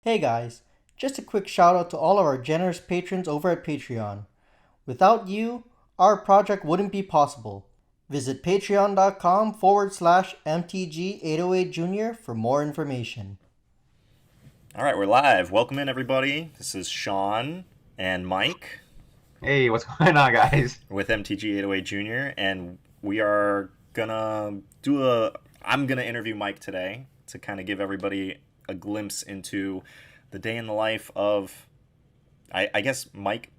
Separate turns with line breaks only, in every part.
Hey guys, just a quick shout out to all of our generous patrons over at Patreon. Without you, our project wouldn't be possible. Visit patreon.com/ MTG808Junior for more information.
All right, we're live. Welcome in, everybody. This is Sean and Mike
Hey, what's going on, guys?
with MTG808 Junior, and we are gonna do a. I'm gonna interview Mike today to kind of give everybody a glimpse into the day in the life of. I guess Mike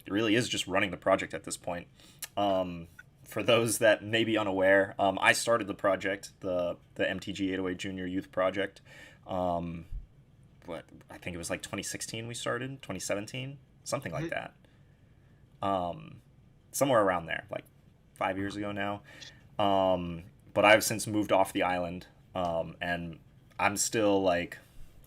really is just running the project at this point. For those that may be unaware, I started the project, the MTG808 Junior Youth Project. Um, what I think it was like 2016 we started, 2017, something like that. Um, Somewhere around there, like 5 years ago now. But I've since moved off the island, and I'm still like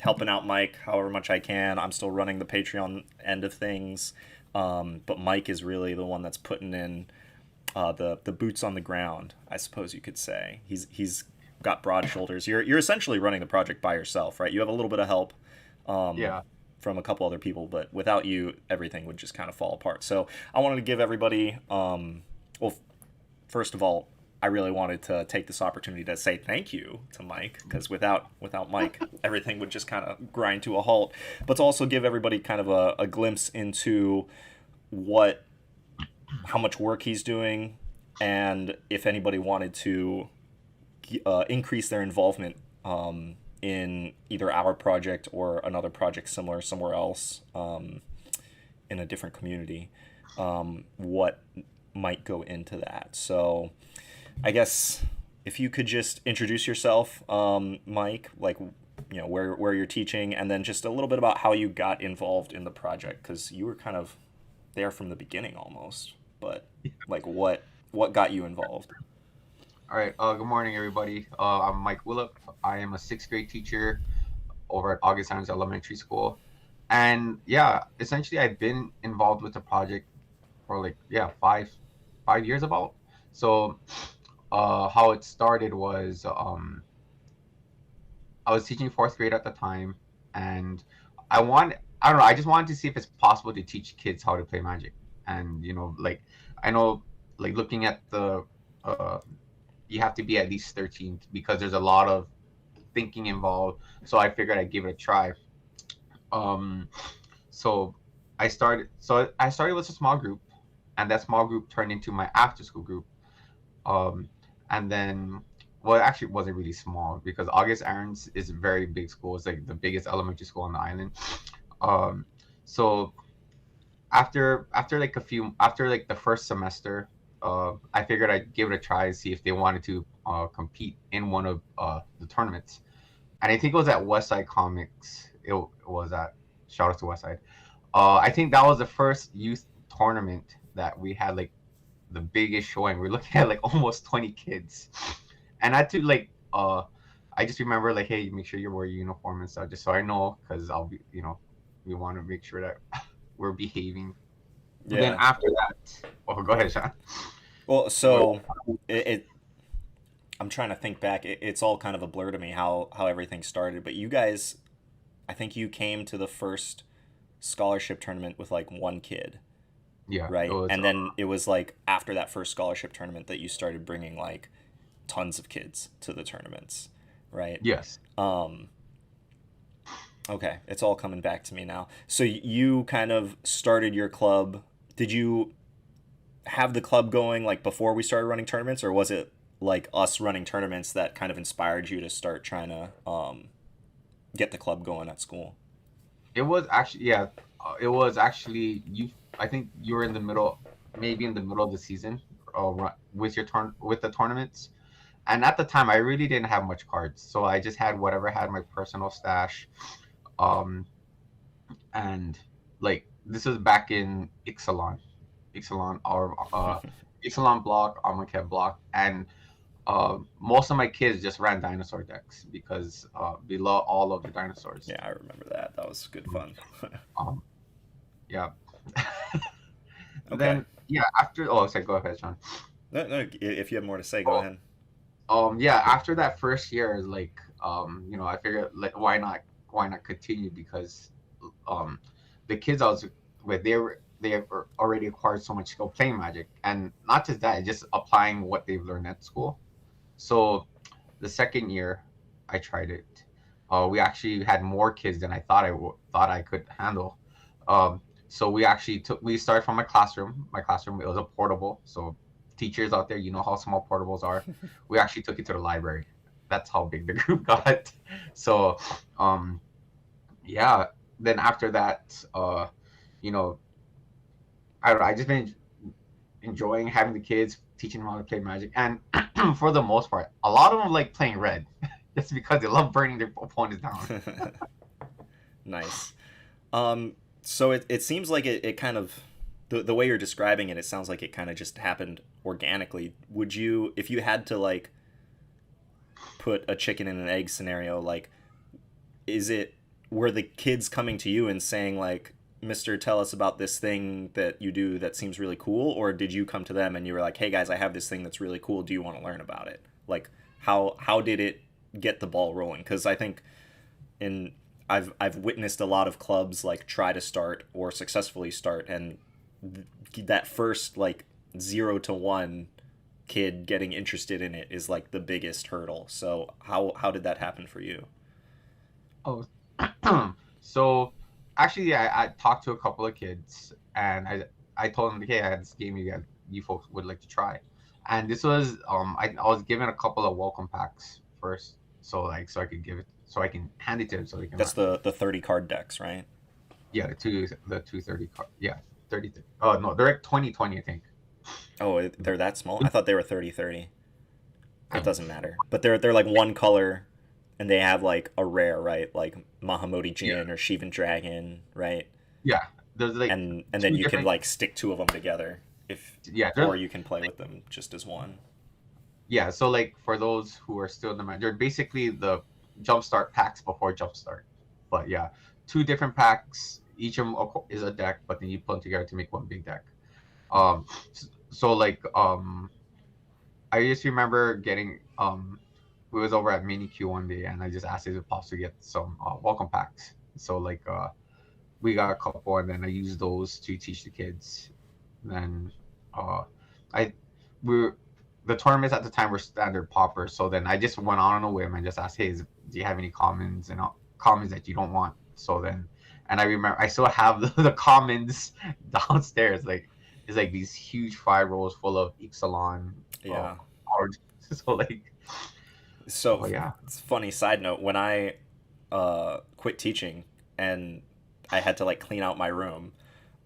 helping out Mike however much I can. I'm still running the Patreon end of things, but Mike is really the one that's putting in the boots on the ground, I suppose you could say. He's got broad shoulders. You're essentially running the project by yourself, right? You have a little bit of help um,
Yeah.
from a couple other people, but without you, everything would just kind of fall apart. So I wanted to give everybody, first of all, I really wanted to take this opportunity to say thank you to Mike because without Mike, everything would just kind of grind to a halt. But to also give everybody kind of a glimpse into what how much work he's doing, and if anybody wanted to increase their involvement in either our project or another project similar somewhere else in a different community, what might go into that. So I guess if you could just introduce yourself, Mike, like where you're teaching, and then just a little bit about how you got involved in the project because you were kind of there from the beginning almost, but like what got you involved?
All right. Good morning, everybody. I'm Mike Ulep. I am a sixth grade teacher over at Augustine's Elementary School, and yeah, essentially, I've been involved with the project for like five years about. So, how it started was I was teaching fourth grade at the time, and I don't know, I just wanted to see if it's possible to teach kids how to play Magic, and like I know, like looking at the uh you have to be at least 13 because there's a lot of thinking involved. So I figured I'd give it a try. Um, so I started with a small group, and that small group turned into my after school group. Um, and then, well, it actually wasn't really small because August Aaron's is a very big school. It's like the biggest elementary school on the island. Um, so after like the first semester, I figured I'd give it a try, see if they wanted to compete in one of the tournaments. And I think it was at Westside Comics. It was at Shout out to Westside. I think that was the first youth tournament that we had like the biggest showing. We're looking at like almost 20 kids, and I had to like I just remember like, hey, make sure you wear your uniform and stuff, just so I know, because I'll be we want to make sure that we're behaving. Then
Yeah.
after that, oh, go ahead, Sean.
Well,
Well,
so it I'm trying to think back. It's all kind of a blur to me how everything started. But you guys, I think you came to the first scholarship tournament with like one kid,
yeah, it
right?
was.
And then it was like after that first scholarship tournament that you started bringing like tons of kids to the tournaments, right?
Yes.
Um, okay, it's all coming back to me now. So you kind of started your club. Did you have the club going like before we started running tournaments, or was it like us running tournaments that kind of inspired you to start trying to get the club going at school?
It was actually, yeah, it was actually you. I think you were in the middle, maybe in the middle of the season, with your turn with the tournaments. And at the time, I really didn't have much cards, so I just had whatever I had in my personal stash. Um, and like this was back in Ixalan, or Ixalan block, Armakev block, and most of my kids just ran dinosaur decks because we love all of the dinosaurs.
Yeah, I remember that. That was good fun.
Um, yeah.
Okay.
Then yeah, after sorry, go ahead, Sean.
No, no. If you have more to say, go
Oh,
ahead.
yeah, after that first year, like I figured like why not? why not continue? Because um, the kids I was with, they were already acquired so much skill playing Magic, and not just that, just applying what they've learned at school. So the second year, I tried it. We actually had more kids than I thought I could handle. So we started from my classroom. My classroom, it was a portable. So teachers out there, you know how small portables are. We actually took it to the library. That's how big the group got. So um, yeah. Then after that, you know, I don't know, I just been enjoying having the kids, teaching them how to play Magic, and for the most part, a lot of them like playing red, just because they love burning their opponents down.
Nice. So it seems like it kind of the way you're describing it, it sounds like it kind of just happened organically. Would you, if you had to like put a chicken and an egg scenario, like, is it, were the kids coming to you and saying like, Mister, tell us about this thing that you do that seems really cool, or did you come to them and you were like, hey guys, I have this thing that's really cool, do you want to learn about it? Like, how did it get the ball rolling? Because I think in I've witnessed a lot of clubs like try to start or successfully start, and that first like 0 to 1 kid getting interested in it is like the biggest hurdle. So how did that happen for you?
Oh, so actually, I talked to a couple of kids, and I told them, hey, I had this game you folks would like to try, and this was I was given a couple of welcome packs first, so like so I could give it so I can hand it to them so they can
That's
run.
the 30 card decks, right?
Yeah, the 230 card, yeah, 30. Oh no, they're like 2020, I think.
Oh, they're that small? I thought they were 30-30. It
I,
doesn't matter. But they're like one color, and they have like a rare, right? Like Mahamoti
yeah,
Jin or Shivan Dragon, right?
yeah. There's like
And then
two
you can
different.
like stick two of them together, if
Yeah,
or
they're
you can play with them just as one.
yeah. So like for those who are still in the they're basically the jumpstart packs before jumpstart. But yeah, two different packs. Each of them is a deck, but then you put them together to make one big deck. So like I just remember getting we was over at Mini Q one day, and I just asked if it possible to get some welcome packs. So like we got a couple, and then I used those to teach the kids. Then uh I we were, the tournaments at the time were standard popper, so then I just went on a whim and just asked, hey, do you have any commons and commons that you don't want? So then, and I remember I still have the commons downstairs, like it's like these huge 5 rolls full of Ixalan
Yeah.
cards. So like,
So
oh yeah,
it's a funny side note. When I quit teaching and I had to like clean out my room,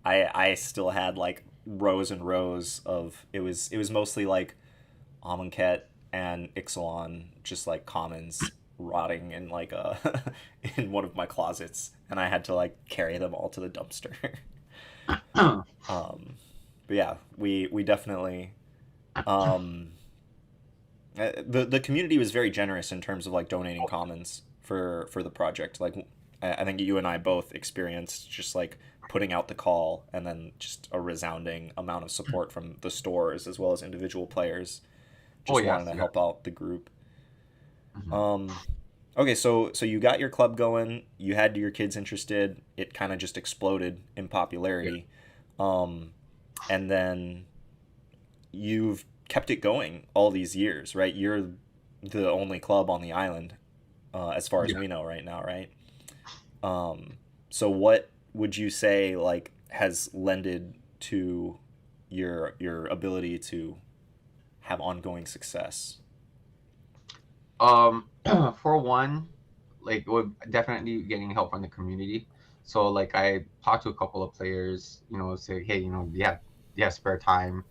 I still had like rows and rows of it was mostly like Amonkhet and Ixalan, just like commons rotting in like in one of my closets, and I had to like carry them all to the dumpster. um, but yeah, we definitely um, the community was very generous in terms of like donating commons for the project. Like I think you and I both experienced just like putting out the call and then just a resounding amount of support from the stores as well as individual players
oh
just wanting
yes,
to
yeah.
help out the group.
Mhm.
Um, okay, so you got your club going, you had your kids interested, it kind of just exploded in
Yeah.
popularity, um, and then you've kept it going all these years, right? You're the only club on the island, as far as
Yeah.
we know right now, right? So what would you say like has lended to your ability to have ongoing success?
Um, for one, like we're definitely getting help from the community. So like I talked to a couple of players, say, hey, you have spare time,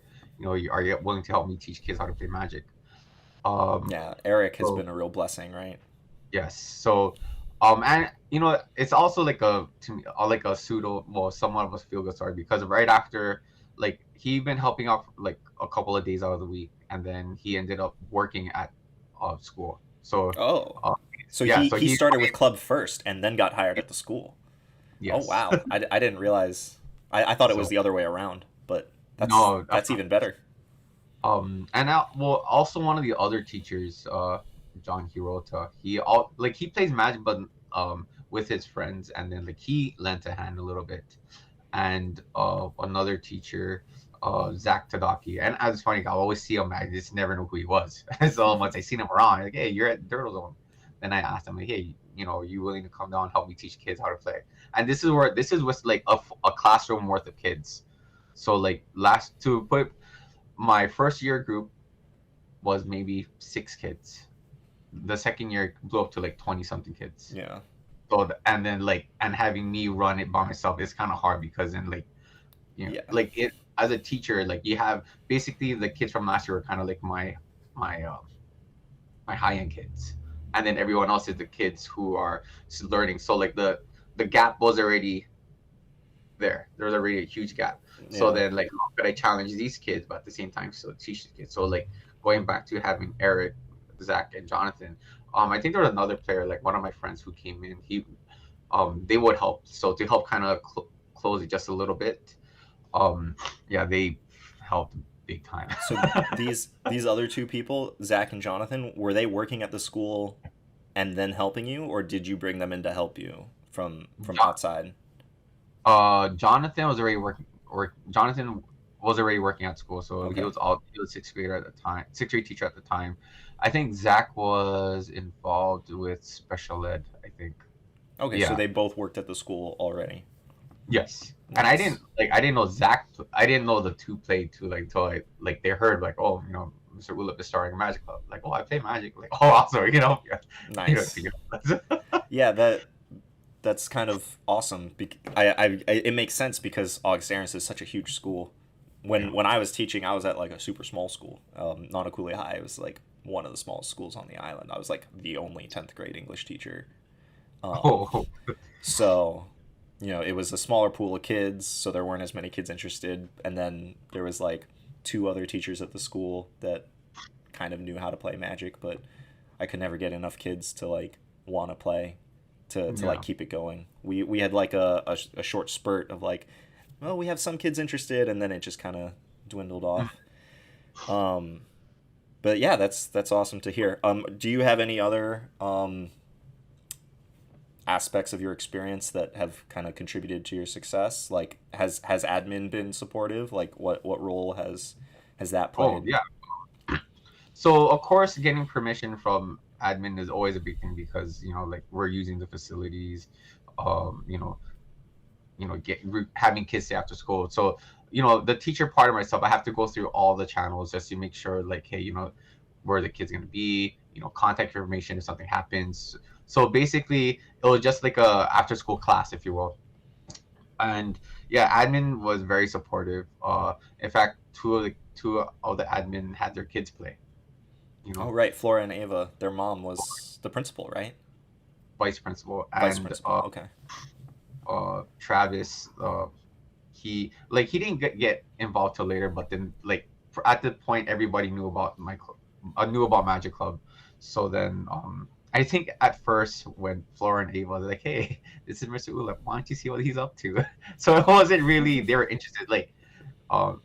are you willing to help me teach kids how to play Magic? Um,
Yeah, Eric has
so
been a real blessing, right?
yes, so and it's also like a to me like a pseudo, well, somewhat of a feel good story because right after, like he been helping out like a couple of days out of the week, and then he ended up working at school. So
Oh,
uh,
so
yeah,
he
so he
started with club first and then got hired at the school. Oh
yes.
wow, I didn't realize. I thought it was
So
the other way around, but
no,
that's even better.
and now, well, also one of the other teachers, John Hirota, he plays Magic, but with his friends, and then like he lent a hand a little bit, and another teacher, Zach Tadaki. And I was funny, I always see him, I just never know who he was. So once I seen him around, like, hey, you're at Turtle Zone. Then I asked him, like, hey, are you willing to come down and help me teach kids how to play? And this is with like a classroom worth of kids. So like to put my first year group was maybe 6 kids. The second year blew up to like 20 something kids.
Yeah.
So and then like and having me run it by myself is kind of hard, because then like
Yeah.
like it as a teacher, like you have basically the kids from last year were kind of like my high end kids, and then everyone else is the kids who are learning. So like the gap was already there. There was already a huge gap. So then like how could I challenge these kids but at the same time still teach the kids? So like going back to having Eric, Zach, and Jonathan, I think there was another player, like one of my friends who came in. They would help. So to help kind of close it just a little bit, yeah, they helped big time.
So these other two people, Zach and Jonathan, were they working at the school and then helping you, or did you bring them in to help you from outside?
Jonathan was already Jonathan was already working at school, so
Okay.
he was sixth grader at the time, sixth grade teacher at the time. I think Zach was involved with special ed, I think.
Okay, so
Yeah.
they both worked at the school already.
Yes. And I
Nice.
didn't know Zach. I didn't know the two played too. Like till they heard like, oh, Mr. Ulep is starting a Magic Club. Like, oh, I play Magic. Like, oh, also, yeah,
Nice. Yeah, that's kind of awesome. It makes sense because August Aarons is such a huge school. When I was teaching, I was at like a super small school, Nanakuli High. It was like one of the smallest schools on the island. I was like the only 10th grade English teacher.
Oh,
So, it was a smaller pool of kids, so there weren't as many kids interested. And then there was like two other teachers at the school that kind of knew how to play Magic, but I could never get enough kids to like want to play to like
yeah.
keep it going. We had like a short spurt of like, well, we have some kids interested, and then it just kind of dwindled off. Um, but yeah, that's awesome to hear. Do you have any other aspects of your experience that have kind of contributed to your success? Like, has admin been supportive? Like, what role has that
Oh,
played?
yeah. So of course, getting permission from admin is always a big thing, because like we're using the facilities, um, you know, having kids stay after school. So the teacher part of myself, I have to go through all the channels just to make sure, like, hey, where the kid's gonna be, contact information if something happens. So basically, it was just like a after school class, if you will. And yeah, admin was very supportive. In fact, two of the admin had their kids play. You
Oh,
know,
right, Flora and Ava, their mom was the principal, right?
vice principal,
Vice
and
principal. Okay.
Travis. He didn't get involved till later, but then like at the point everybody knew about knew about Magic Club. So then I think at first when Flora and Ava were like, hey, this is Mr. Ulep, why don't you see what he's up to? So it wasn't really they were interested. Like um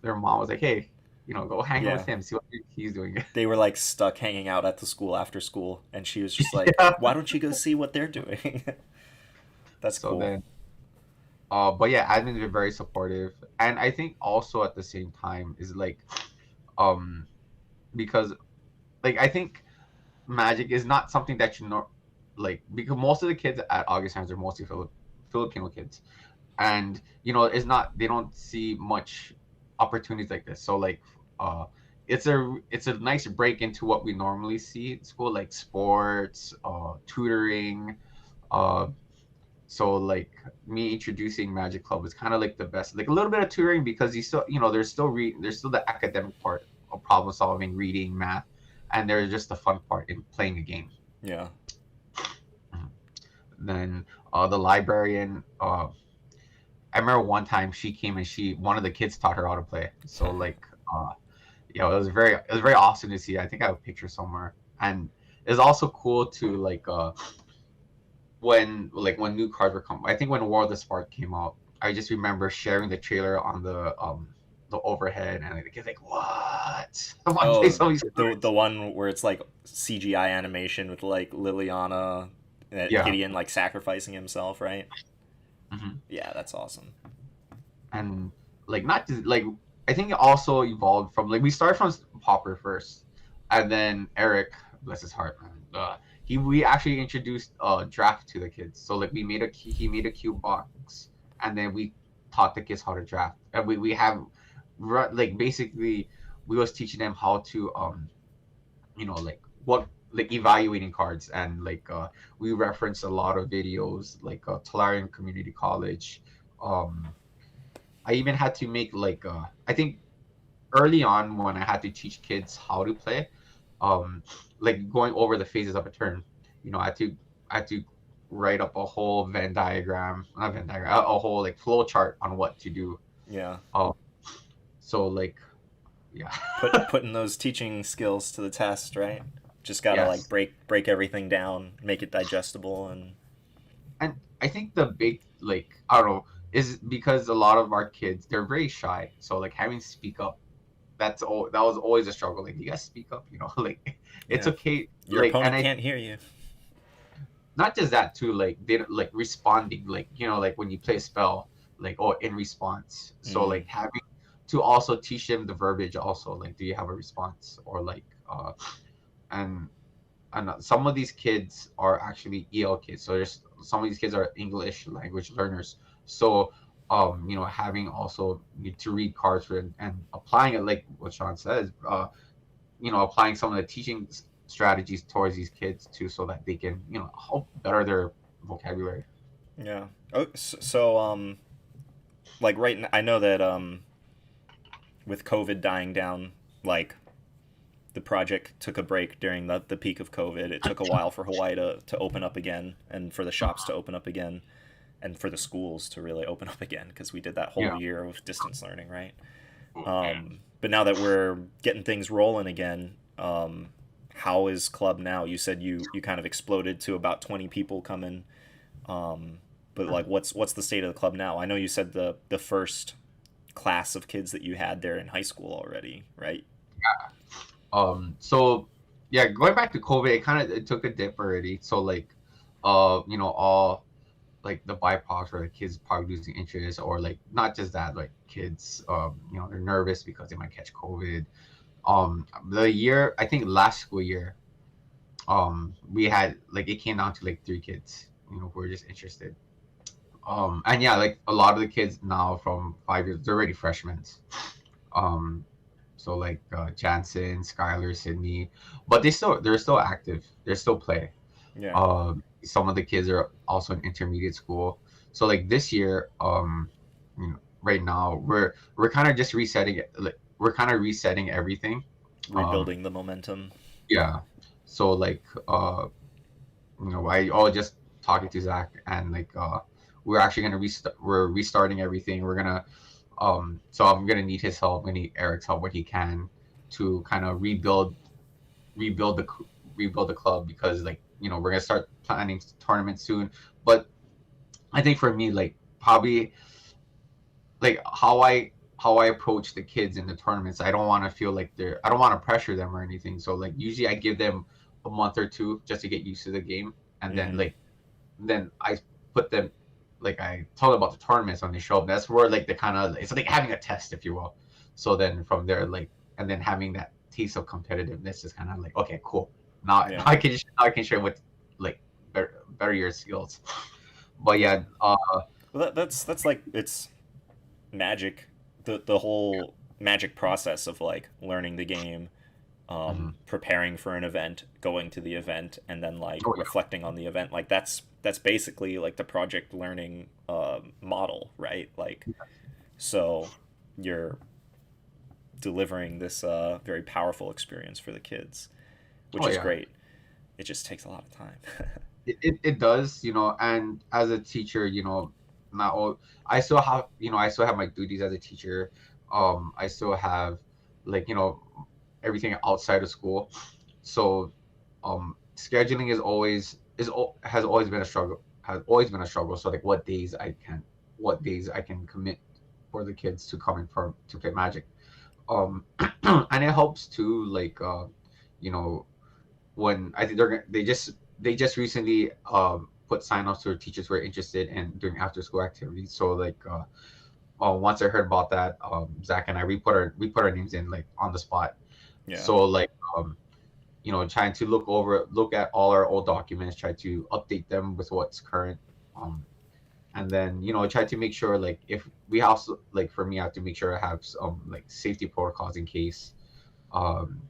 their mom was like, hey, go hang out with
Yeah.
him, see what he's doing.
They were like stuck hanging out at the school after school, and she was just like,
Yeah.
why don't you go see what they're doing? That's
So
cool.
then but yeah, admin's been very supportive. And I think also at the same time is like um because like I think Magic is not something that you know, like, because most of the kids at August Hands are mostly Filipino kids, and it's not, they don't see much opportunities like this. So like uh it's a nice break into what we normally see at school, like sports, tutoring. uh so like me introducing Magic Club is kind of like the best, like a little bit of tutoring, because you still, there's still the academic part of problem solving, reading, math, and there's just the fun part in playing a game.
Yeah.
Then the librarian, I remember one time she came and one of the kids taught her how to play. So like it was very awesome to see. I think I have a picture somewhere. And it's also cool to like when new cards were coming. I think when War of the Spark came out, I just remember sharing the trailer on the overhead, and the kids like, what? I want to play
Oh,
some of these
the
cards.
one where it's like CGI animation with like Liliana That
Yeah.
Gideon like sacrificing himself, right?
Hmm.
Yeah, that's awesome.
And like not just like I think it also evolved from like we started from Popper first, and then Eric, bless his heart, man. We actually introduced draft to the kids. So like he made a cube box, and then we taught the kids how to draft, and we have like basically we was teaching them how to like what like evaluating cards, and like we reference a lot of videos like Talarian Community College. um I even had to make like I think early on when I had to teach kids how to play, um, like going over the phases of a turn. I had to write up a whole Venn diagram, not Venn diagram, a whole like flow chart on what to do.
Yeah.
Um, so like yeah,
Putting those teaching skills to the test, right? Just gotta like
yes.
break everything down, make it digestible, and
And I think the big like I don't know is because a lot of our kids they're very shy. So like having to speak up, that was always a struggle. Like you guys speak up, like it's
yeah,
okay.
your
Like and
opponent
I
can't hear you.
not just that too. Like they like responding. Like like when you play a spell, like in response. So
Mm,
like having to also teach them the verbiage. Also like do you have a response or like and some of these kids are actually EL kids. So there's some of these kids are English language learners. So having also need to read cards for and applying it like what Sean says, applying some of the teaching strategies towards these kids too, so that they can help better their vocabulary.
yeah. Oh, so like right now, I know that with COVID dying down, like the project took a break during the peak of COVID. It took a while for Hawaii to open up again, and for the shops to open up again, and for the schools to really open up again, because we did that whole
Yeah.
year of distance learning, right? But now that we're getting things rolling again, how is club now? You said you kind of exploded to about 20 people coming, but like what's the state of the club now? I know you said the first class of kids that you had there in high school already, right?
So yeah, going back to COVID, it took a dip already. So like, all like the byproducts where the kids probably losing interest, or like not just that, like kids, they're nervous because they might catch COVID. The year I think last school year, we had like it came down to like three kids, who were just interested. And yeah, like a lot of the kids now from 5 years, they're already freshmen. Um, so like Jansen, Skylar, Sydney, but they're still active. They're still play.
Yeah.
Some of the kids are also in intermediate school. So like this year, right now we're kind of just resetting it. Like we're kind of resetting everything. Um,
Rebuilding the momentum.
yeah. So like I was just talking to Zach, and like we're actually gonna we're restarting everything. We're gonna so I'm gonna need his help, I need Eric's help when he can, to kind of rebuild the rebuild the club, because like we're gonna start planning tournaments soon. But I think for me, like probably like how I approach the kids in the tournaments, I don't want to feel like I don't want to pressure them or anything. So like usually I give them a month or two just to get used to the game, and then
Mm-hmm.
like then I put them, like I tell them about the tournaments when they show up. That's where like the kind of it's like having a test, if you will. So then from there, like, and then having that taste of competitiveness is kind of like, okay, cool. Now,
Yeah.
now I can share with like better your skills. But
Yeah.
yeah,
Well, that's like it's magic. The whole magic process of like learning the game,
mhm.
preparing for an event, going to the event, and then like
Oh yeah,
reflecting on the event. Like that's basically like the project learning model, right? Like so you're delivering this very powerful experience for the kids, which
oh
is
yeah.
great. It just takes a lot of time.
It does, and as a teacher, not all I still have my duties as a teacher. I still have like, everything outside of school. So scheduling has always been a struggle. Has always been a struggle. So like what days I can commit for the kids to come in to play Magic. And it helps too, like you know when I think they they just recently put sign-ups for teachers who are interested in doing after-school activities. So like once I heard about that, Zach and I we put our names in like on the spot.
Yeah.
So like trying to look at all our old documents, try to update them with what's current, and then try to make sure like if we also like for me I have to make sure I have some like safety protocols in case, um,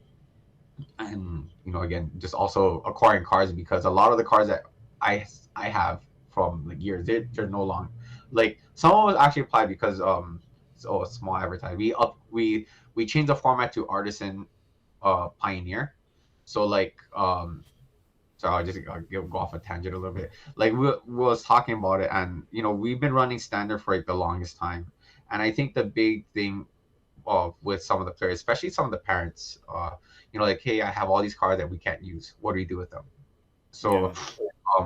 and again just also acquiring cards because a lot of the cards that I have from like years they're no longer like some of us actually apply because so a small advertisement we changed the format to artisan pioneer. So like so I'll just go off a tangent a little bit. Like we was talking about it, and we've been running standard for like the longest time, and I think the big thing with some of the players, especially some of the parents, like, hey, I have all these cards that we can't use. What do we do with them?
Yeah.
So,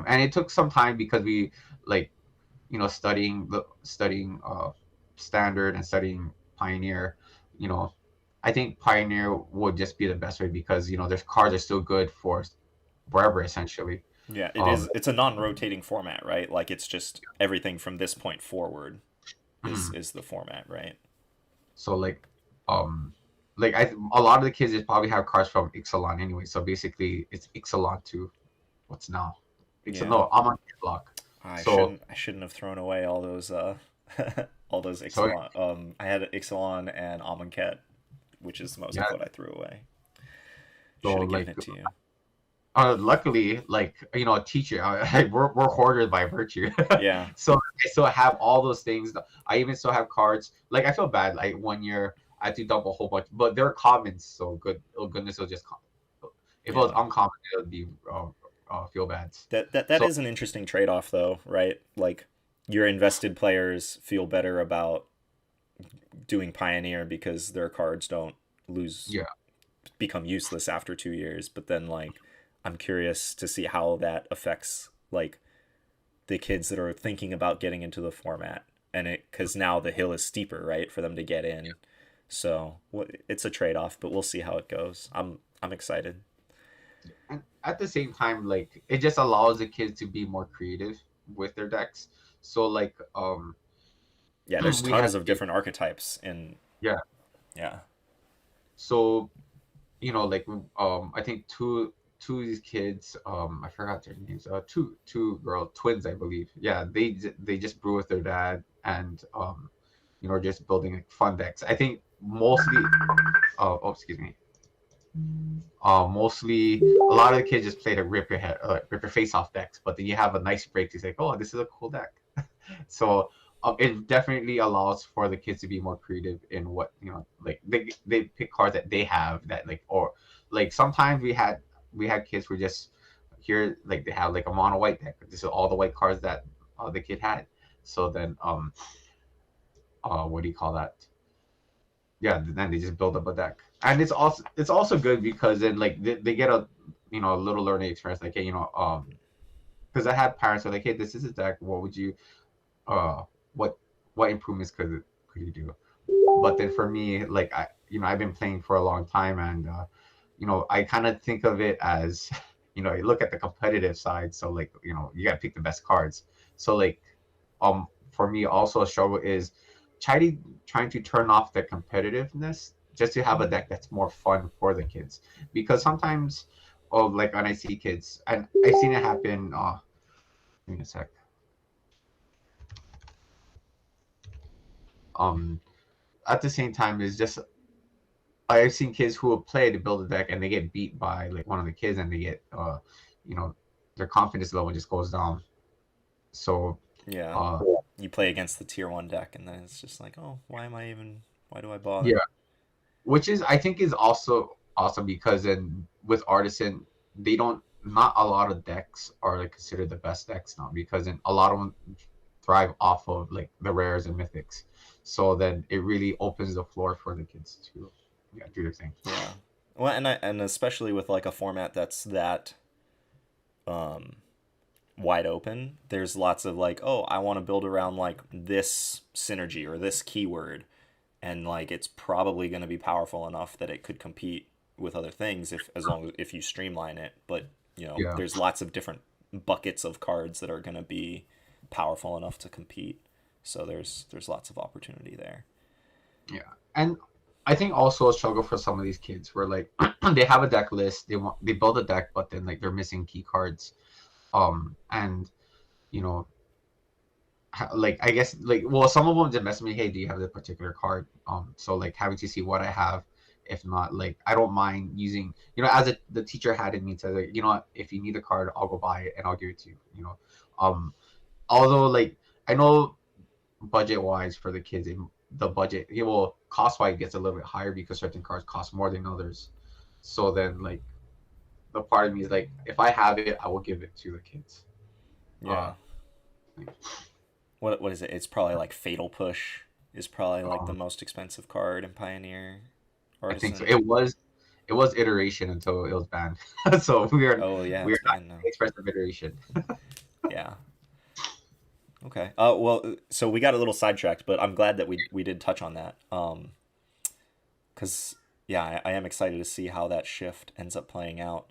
and it took some time because we like, studying standard and studying pioneer. You know, I think pioneer would just be the best way because their cards are still good for wherever essentially.
Yeah, it
Um,
is. It's a non-rotating format, right? Like it's just everything from this point forward is the format, right?
so um, like a lot of the kids just probably have cards from Ixalan anyway. So basically, it's Ixalan to what's now Ixalan.
Yeah.
No, Amon block.
I
So
shouldn't have thrown away all those all those
so
Ixalan. I had Ixalan and Amonkhet, which is most
yeah.
of what I threw away.
So
Should have given
like
it to you.
luckily, like a teacher, we're hoarders by virtue.
Yeah.
So I still have all those things. I even still have cards. Like I feel bad. Like 1 year I had to dump a whole bunch, but they're commons. So good. Oh goodness, it'll just if it was
Yeah.
uncommon, it would be feel bad.
That
So
is an interesting trade-off though, right? Like your invested players feel better about doing Pioneer because their cards don't lose
yeah,
become useless after 2 years, but then like I'm curious to see how that affects like the kids that are thinking about getting into the format, and it because now the hill is steeper, right, for them to get in. So it's a trade-off, but we'll see how it goes. I'm excited.
and at the same time, like it just allows the kids to be more creative with their decks. So like
Yeah, there's
we had
tons of different archetypes in.
yeah.
Yeah.
So like I think two of these kids, I forgot their names, two girl twins, I believe. Yeah, they just brew with their dad, and just building like fun decks. I think mostly oh excuse me, mostly a lot of the kids just play the rip your face off decks, but then you have a nice break to say, oh, this is a cool deck. So it definitely allows for the kids to be more creative in what like they pick cards that they have that like, or like sometimes we had kids who just here like they have like a mono white deck. This is all the white cards that the kid had. So then what do you call that? Yeah, then they just build up a deck, and it's also good because then like they get a little learning experience, like, hey, because I had parents who are like, hey, this is a deck, what would you uh what improvements could you do? But then for me, like I've been playing for a long time, and I kind of think of it as you look at the competitive side, so like you got to pick the best cards. So like for me also a struggle is trying to turn off the competitiveness just to have a deck that's more fun for the kids, because sometimes like when I see kids, and I've seen it happen, give me a sec. um at the same time is just I've seen kids who will play to build a deck and they get beat by like one of the kids, and they get you know their confidence level just goes down. So
Yeah.
uh
You play against the tier 1 deck and then it's just like, "Oh, why do I bother?"
yeah, which is I think is also awesome because then with artisan they don't not a lot of decks are like considered the best decks now, because then a lot of them thrive off of like the rares and mythics. So then it really opens the floor for the kids to do their thing.
Yeah. Well, and especially with like a format that's that um wide open, there's lots of like, "Oh, I want to build around like this synergy or this keyword." And like it's probably going to be powerful enough that it could compete with other things if as long as if you streamline it, but
Yeah.
there's lots of different buckets of cards that are going to be powerful enough to compete. So there's lots of opportunity there.
Yeah. And I think also a struggle for some of these kids where like they have a deck list, they build a deck, but then like they're missing key cards. And you know, like I guess like well some of them just message me, hey, do you have the particular card? So like having to see what I have. If not, like I don't mind using, as the teacher had in me to like, what, if you need a card, I'll go buy it and I'll give it to you. Although like I know budget wise for the kids, the budget will cost wise gets a little bit higher because certain cards cost more than others. So then like the part of me is like, if I have it, I will give it to the kids.
Yeah. What is it? It's probably like Fatal Push is probably like the most expensive card in Pioneer.
I think so. It was iteration until it was banned. So we are not expressive iteration.
Yeah. Okay. Well, so we got a little sidetracked, but I'm glad that we did touch on that. Because yeah, I am excited to see how that shift ends up playing out.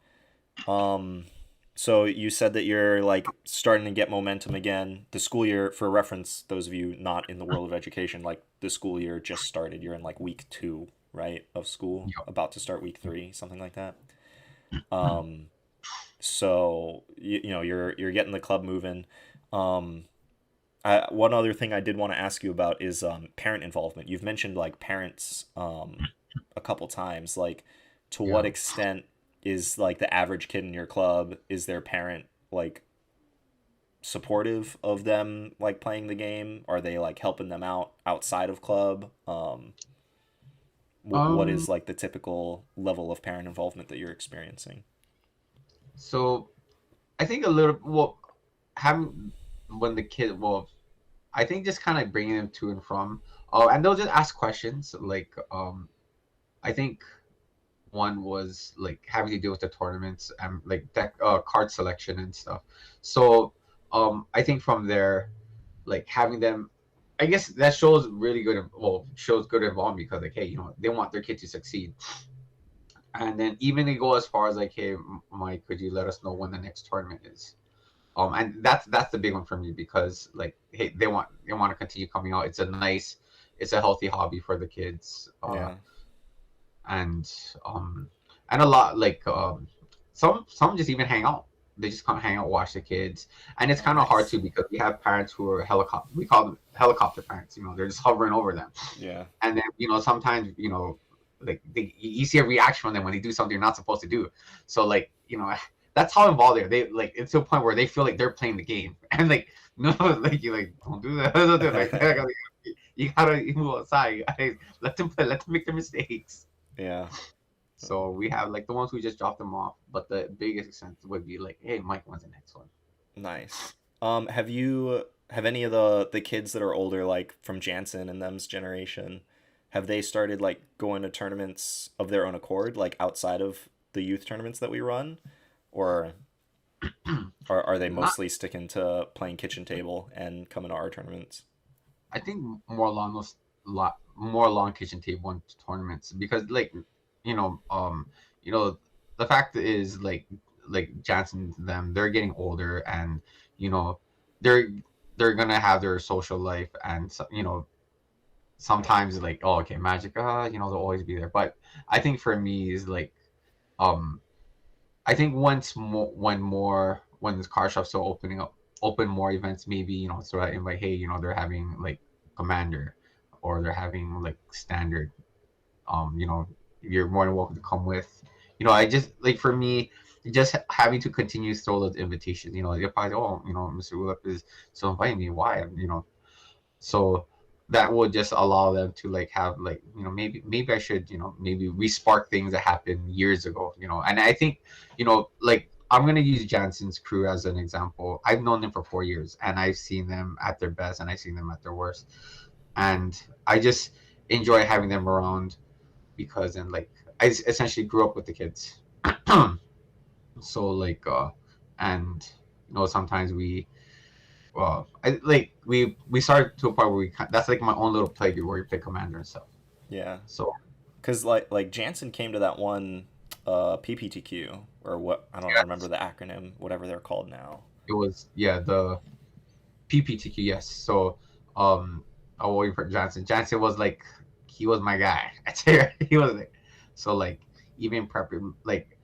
So you said that you're like starting to get momentum again. The school year, for reference, those of you not in the world of education, like the school year just started. You're in like week 2, right, of school,
Yep.
about to start week 3, something like that. So you're getting the club moving. One other thing I did want to ask you about is parent involvement. You've mentioned like parents a couple times. Like, to what extent is like the average kid in your club, is their parent like supportive of them like playing the game? Are they like helping them out outside of club? What is like the typical level of parent involvement that you're experiencing?
So I think a little having when the kid I think just kind of bringing them to and from and they'll just ask questions like I think one was like having to deal with the tournaments and like deck card selection and stuff. So I think from there, like having them, I guess that shows really good shows good involvement because like, hey, they want their kid to succeed. And then even they go as far as like, hey, Mike, could you let us know when the next tournament is? And that's the big one for me because like, hey, they want to continue coming out. It's a healthy hobby for the kids.
Yeah.
And a lot like some just even hang out. They just come hang out, watch the kids, and it's kind of hard too because we have parents who are we call them helicopter parents. They're just hovering over them.
Yeah.
And then sometimes like you see a reaction from them when they do something you're not supposed to do. So like that's how involved they are. They like it's to a point where they feel like they're playing the game, and like no, like you like don't do that. Like, you gotta move outside. Let them play. Let them make their mistakes.
Yeah.
So we have like the ones who just drop them off, but the biggest extent would be like, hey, Mike, when's the next one?
Nice. Have any of the kids that are older, like from Jansen and them's generation, have they started like going to tournaments of their own accord, like outside of the youth tournaments that we run, or are they mostly sticking to playing kitchen table and coming to our tournaments?
I think more along kitchen table and tournaments because like the fact is like Jansen them, they're getting older and they're gonna have their social life and sometimes like, oh, okay, Magic, they'll always be there. But I think for me is like I think when this car shop's still open more events, maybe so I invite, hey, they're having like Commander or they're having like Standard, you're more than welcome to come with. I just like for me, just having to continue to throw those invitations. They're probably, oh, Mr. Ulep is still inviting me. Why? So that would just allow them to like have like maybe I should maybe re-spark things that happened years ago. And I think like I'm gonna use Jansen's crew as an example. I've known them for 4 years, and I've seen them at their best, and I've seen them at their worst, and I just enjoy having them around because then like I essentially grew up with the kids. So like and sometimes we we started to a point where that's like my own little playgroup where we play Commander and stuff.
Yeah.
So
because like Jansen came to that one PPTQ or what? I don't
Yeah,
remember the acronym, whatever they're called now.
it was, yeah, the PPTQ. Yes. So I'll wait for Johnson. Johnson was like, he was my guy. I tell you, he was like, so like even like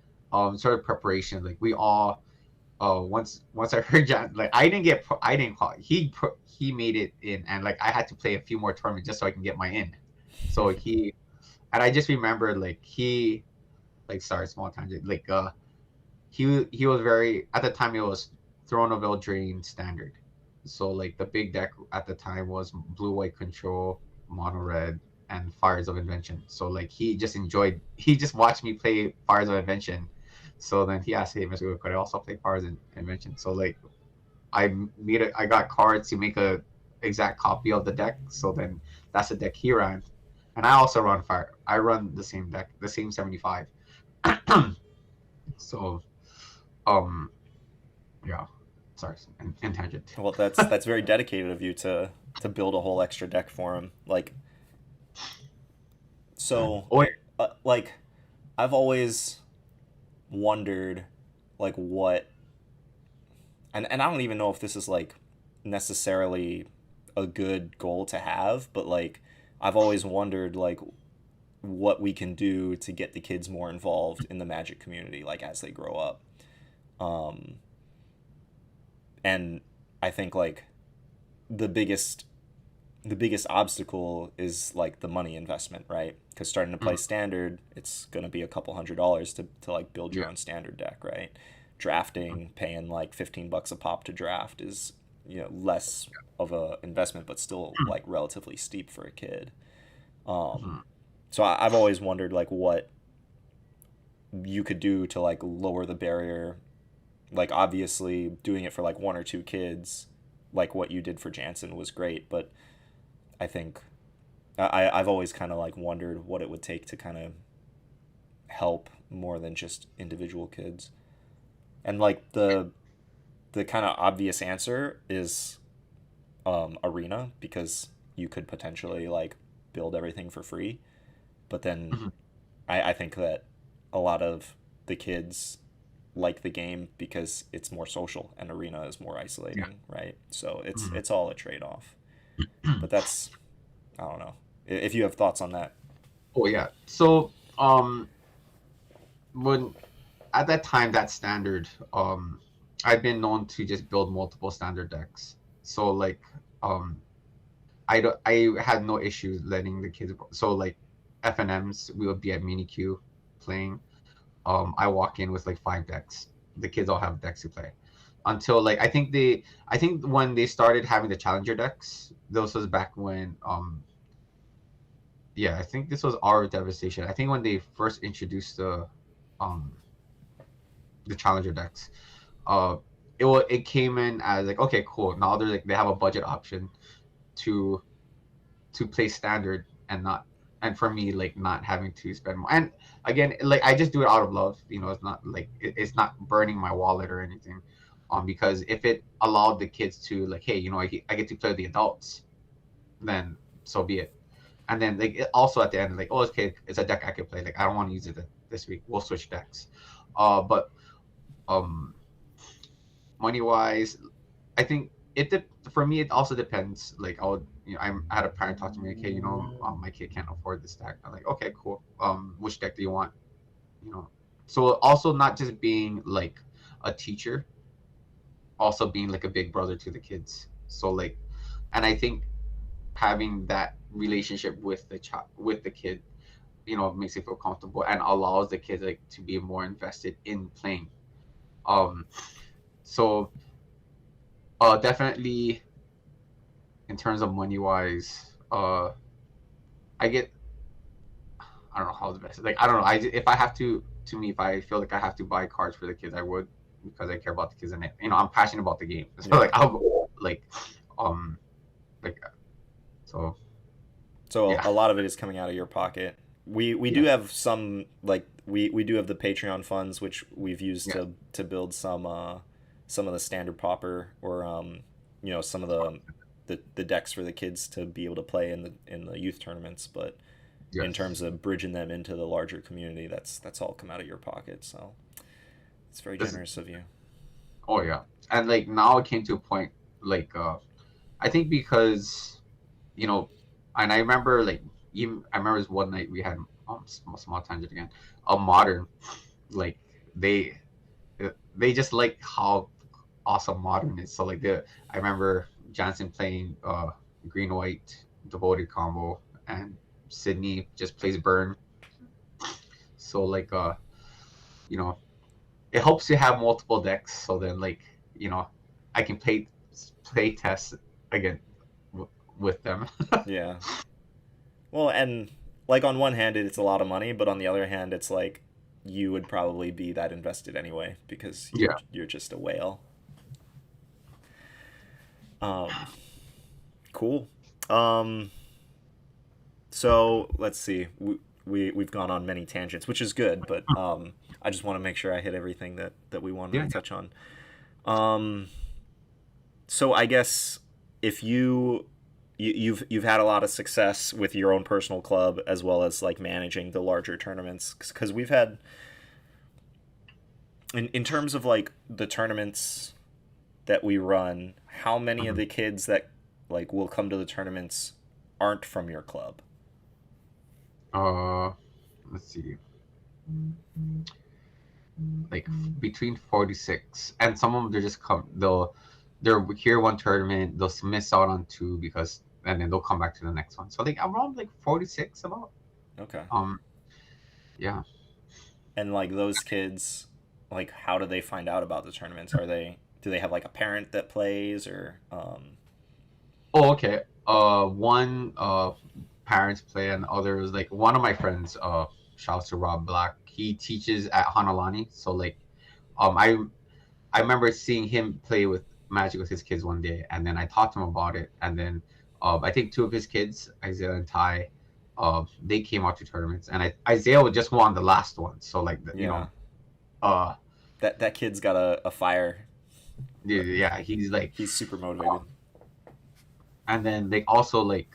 sort of preparation, like we all once I heard John, like I didn't call, he made it in, and like I had to play a few more tournaments just so I can get my in. So he, and I just remember like he, like, sorry, small tangent, like he was very, at the time it was Throne of Eldraine standard. So like the big deck at the time was blue white control, mono red, and Fires of Invention. So like he just watched me play Fires of Invention. So then he asked, hey, Mr. Could I also play Fires of Invention? So like I got cards to make a exact copy of the deck. So then that's the deck he ran. And I also run fire. I run the same deck, the same 75. So um yeah, sorry, and tangent.
Well, that's very dedicated of you to build a whole extra deck for him. Like, so,
Oh wait,
like, I've always wondered, like, what, and I don't even know if this is like necessarily a good goal to have, but like, I've always wondered like what we can do to get the kids more involved in the Magic community, like as they grow up. Um, and I think like the biggest the biggest obstacle is like the money investment, right? Because starting to play standard, it's going to be a couple $100s to like build your
yeah,
own standard deck, right? Drafting, paying like $15 a pop to draft is, less of a investment, but still like relatively steep for a kid. Um,
mhm,
so I've always wondered like what you could do to like lower the barrier. Like obviously doing it for like one or two kids, like what you did for Jansen was great, but I think I've always kind of like wondered what it would take to kind of help more than just individual kids. And like the kind of obvious answer is arena, because you could potentially like build everything for free. But then
mhm,
I think that a lot of the kids like the game because it's more social and arena is more
yeah.
isolating, right? So it's
Mhm.
it's all a trade-off. But that's, I don't know. If you have thoughts on that.
Oh yeah. So when at that time that standard, I've been known to just build multiple standard decks. So like um I had no issues letting the kids. So like FNMs, we would be at mini queue playing. I walk in with like 5 decks. The kids all have decks to play. Until like I think when they started having the challenger decks, this was back when yeah, I think this was our devastation. I think when they first introduced um the challenger decks, uh it came in as like, okay, cool. Now they're like, they have a budget option to play standard and not, and for me like not having to spend more. And again, like I just do it out of love. It's not like it's not burning my wallet or anything. Because if it allowed the kids to like, hey, I get to play the adults, then so be it. And then like also at the end, like, oh, okay, it's a deck I can play. Like I don't want to use it this week. We'll switch decks. But um, money wise, I think for me it also depends. Like I had a parent talk to me, like, hey, my kid can't afford this deck. I'm like, okay, cool. Which deck do you want? You know, so also not just being like a teacher, also being like a big brother to the kids. So like, and I think having that relationship with the child, with the kid, makes it feel comfortable and allows the kids like to be more invested in playing. Um, so definitely in terms of money wise, I get, I don't know how the best, like I don't know, if I have to me, if I feel like I have to buy cards for the kids, I would, because I care about the kids, and I'm passionate about the game. So
Yeah.
like I'll go um like so
So
yeah,
a lot of it is coming out of your pocket. We do
yes,
have some like we do have the Patreon funds which we've used
yes,
to build some of the standard popper, or some of the decks for the kids to be able to play in the youth tournaments, but in terms
yes.
of bridging them into the larger community, that's all come out of your pocket. So It's very
This,
generous of you.
oh yeah, and like now it came to a point like I think because you know, and I remember like even I remember this one night we had small tangent again, a modern like they they just like how awesome modern is. So like I remember Johnson playing green white devoted combo, and Sydney just plays burn. So like you know, it helps to have multiple decks. So then like you know, I can play test again with them.
Yeah. Well, and like on one hand, it's a lot of money, but on the other hand, it's like you would probably be that invested anyway because
Yeah.
you're just a whale. Um, cool. Um, so let's see. We've gone on many tangents, which is good, but I just want to make sure I hit everything that we wanted
Yeah.
to touch on. Um, so I guess if you've had a lot of success with your own personal club as well as like managing the larger tournaments because we've had in terms of like the tournaments that we run, how many of
Mhm.
the kids that like will come to the tournaments aren't from your club?
Uh, let's see. Like between 46, and some of them they just come they're here one tournament, they'll miss out on two because and then they'll come back to the next one. So like around like 46 about.
Okay.
um yeah.
And like those kids, like how do they find out about the tournaments? Do they have like a parent that plays or
Oh, okay. One parents play, and others like one of my friends. Shouts to Rob Black. He teaches at Hanalani, so like, I remember seeing him play with Magic with his kids one day, and then I talked to him about it, and then I think two of his kids, Isaiah and Ty, they came out to tournaments, and Isaiah just won the last one, so like you
yeah.
know, uh,
That kid's got a fire.
yeah, he's like,
He's super motivated.
and then like also like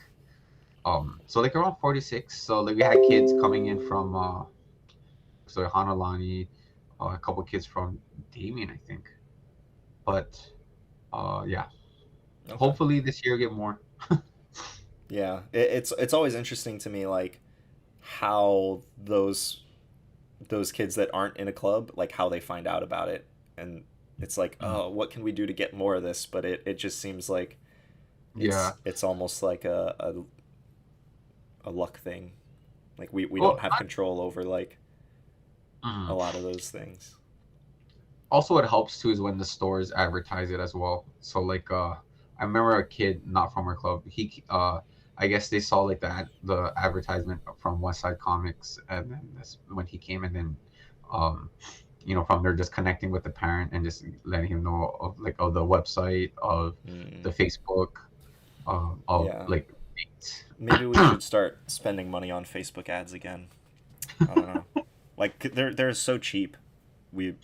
so like around 46, so like we had kids coming in from so Hanalani, a couple kids from Damien, I think, but yeah,
Okay.
hopefully this year get more.
Yeah, it's always interesting to me like how those kids that aren't in a club like how they find out about it and it's like oh what can we do to get more of this but it just seems like
Yeah.
it's almost like a luck thing like we
Well,
don't have control over like a
mhm.
lot of those things.
Also what helps too is when the stores advertise it as well. So like I remember a kid not from our club. I guess they saw like the advertisement from West Side Comics, and then that's when he came, and then um from there just connecting with the parent and just letting him know of like of the website, of
Mm,
the Facebook, of
yeah,
like
maybe we should start spending money on Facebook ads again. I don't know, like they're so cheap. we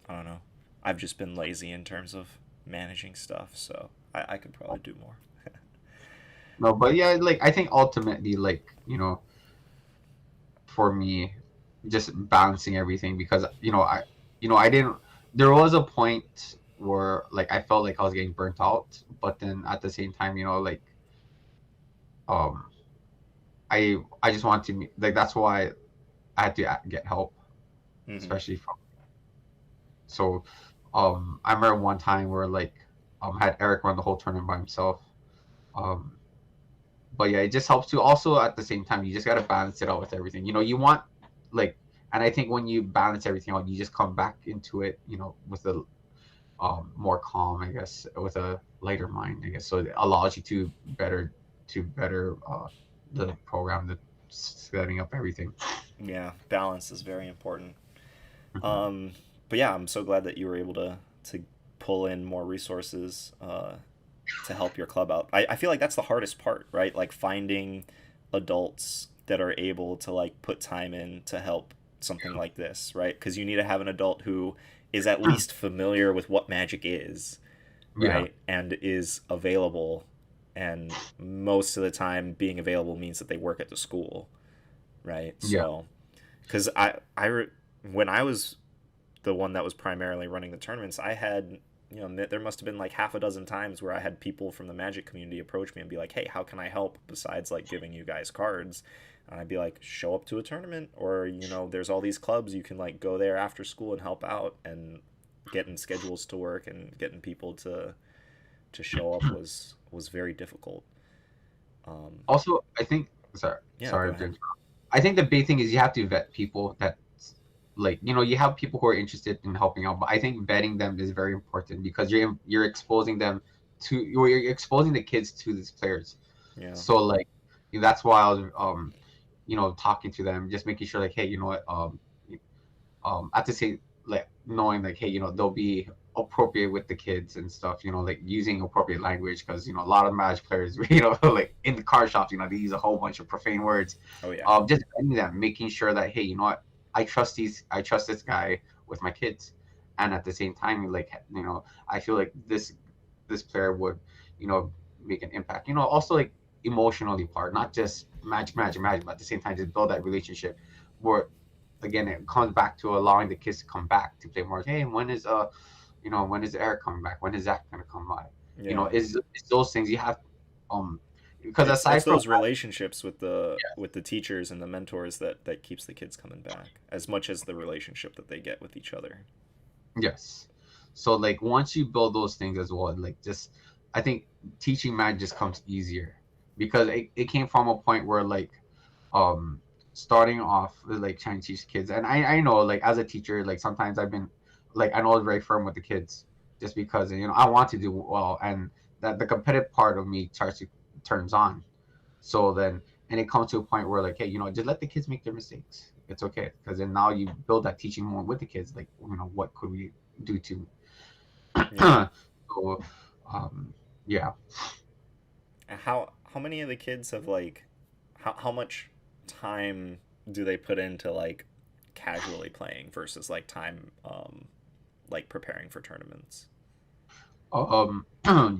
I don't know. I've just been lazy in terms of managing stuff, so I could probably do more.
no, but yeah, like I think ultimately like for me just balancing everything, because I didn't there was a point where like I felt like I was getting burnt out, but then at the same time like um I just wanted to like that's why I had to get help,
Hmm.
especially from so I remember one time where like had Eric run the whole tournament by himself. um but yeah, it just helps to also at the same time you just got to balance it out with everything. You want like, and I think when you balance everything out, you just come back into it, with a more calm, I guess, with a lighter mind, I guess. So it allows you to better the program, the setting up everything.
Yeah, balance is very important.
Mhm.
Um, but yeah, I'm so glad that you were able to pull in more resources to help your club out. I feel like that's the hardest part, right? Like finding adults that are able to like put time in to help something like this, right? Because you need to have an adult who is at least familiar with what magic is,
Yeah,
right? And is available. And most of the time, being available means that they work at the school, right?
yeah.
So, because when I was the one that was primarily running the tournaments, I had, there must have been like half a dozen times where I had people from the Magic community approach me and be like, "Hey, how can I help besides like giving you guys cards?" And I'd be like, "Show up to a tournament, or there's all these clubs you can like go there after school and help out." And getting schedules to work and getting people to show up was very difficult.
Also, I think sorry,
Yeah, go
sorry to
ahead.
interrupt. I think the big thing is you have to vet people that like you have people who are interested in helping out, but I think vetting them is very important because you're exposing them to you're exposing the kids to these players.
Yeah,
So like that's why I was talking to them, just making sure like, hey, you know what, at the same like knowing like, hey, they'll be appropriate with the kids and stuff, like using appropriate language because a lot of Magic players, like in the card shops, they use a whole bunch of profane words.
oh yeah,
Just vetting them, making sure that, hey, you know what, I trust this guy with my kids, and at the same time, like, I feel like this player would, make an impact. Also like emotionally part, not just magic, but at the same time, just build that relationship where again it comes back to allowing the kids to come back to play more. Hey, when is Eric coming back? When is Zach gonna come by?
yeah.
Is those things you have, um, because
It's
aside from
those relationships with the teachers and the mentors that keeps the kids coming back as much as the relationship that they get with each other.
yes, so like once you build those things as well, like just I think teaching math just comes easier because it came from a point where like um starting off with like trying to teach kids, and I know like as a teacher like sometimes I've been like I know very firm with the kids just because I want to do well, and that the competitive part of me turns on. So then and it comes to a point where like, hey, just let the kids make their mistakes, it's okay, because then now you build that teaching more with the kids, like what could we do to
Yeah.
so um yeah.
How many of the kids have like how much time do they put into like casually playing versus like time like preparing for tournaments?
Um,